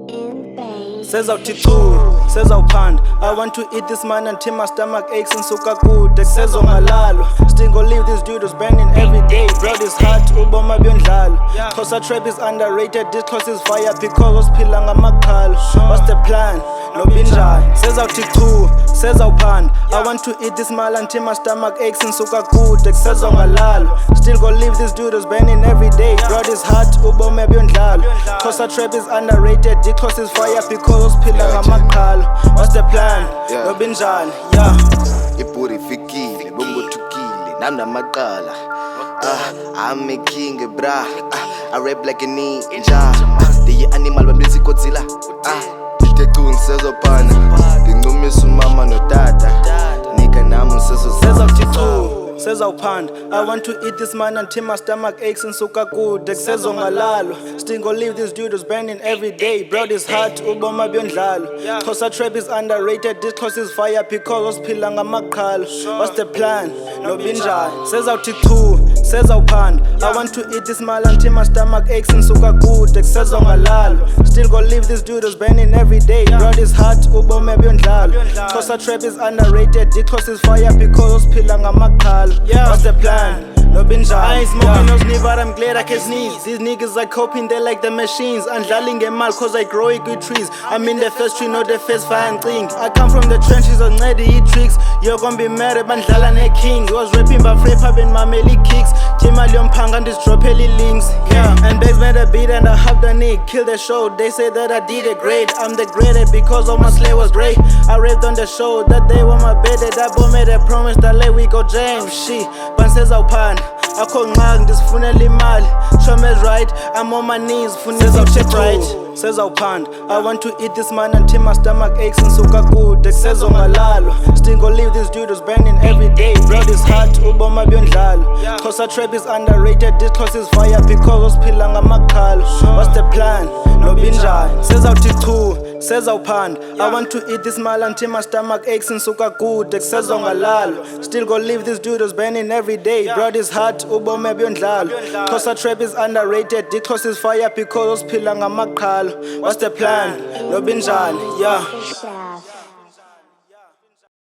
Says out T2, says out pand. I want to eat this man until my stomach aches and suka good. Says on malalo. Still go leave this dude who's burning every day. Blood is hot, uboma byondlalo. Xhosa trap is underrated, this close is fire because pilanga makalo. What's the plan? No binjai. Says out T2, says out pand. I want to eat this mal until my stomach aches and suka good. Says on malalo. Still go leave this dude who's burning every day. Blood is hot, uboma byondlalo. Xhosa trap is underrated, this close is fire because pilanga makalo. What's the plan? No binjani, yeah. Ibhuri fikile, bongothukile, namaqala. I'm a king, bra. I rap like a ninja. The animal bambizi Godzilla. Diteku ngisezopana. Ngicumisa umama notata. Nika nami ngisezozama. Says out T2, says out pand. I want to eat this man until my stomach aches and suka good. Says on malalo. Still go leave this dude who's burning every day. Blood is hot, uboma byondlalo. Xhosa trap is underrated, this close is fire because pilanga makalo. What's the plan? No binjai. Says out T2, says out pand. I want to eat this mal until my stomach aches and suka good. Says on malalo. Still go leave this dude who's burning every day. Blood is hot, uboma byondlalo. Xhosa trap is underrated, this close is fire because pilanga makalo. What's the plan? No binjai. I ain't smoking no sneeze, but I'm glad I can sneeze. These niggas are coping, they like the machines. Andlaling a mal cause I grow good trees. I'm in the first tree, not the first fine thing. I come from the trenches on Nxarhuni tricks. You're gonna be mad at Bandlala ne King. Was rapping by Frey Pub and my Melly kicks. Jimalion Pang and this drop heli links. And bags made a beat and I hopped the nick. Kill the show, they say that I did it great. I'm the greatest because all my slay was great. I raved on the show that they were my better. That boy made a promise that let we go James. She, but says I'll pan. I call Ngang, this funny mal. Chome's right, I'm on my knees, funny chip right. Says I'll pand. I want to eat this man until my stomach aches and suka good. Says on malalo. Still go leave this dude who's burning every day. Blood is hot, uboma byondlalo. Xhosa trap is underrated, this close is fire because pilanga makalo. What's the plan? No binjai. Says out T2, says I'll pand. I want to eat this mal until my stomach aches and suka good. Says on malalo. Still go leave this dude who's burning every day. Blood is hot, uboma byondlalo. Xhosa trap is underrated, this close is fire because pilanga makalo. What's the plan? No binjani, yeah.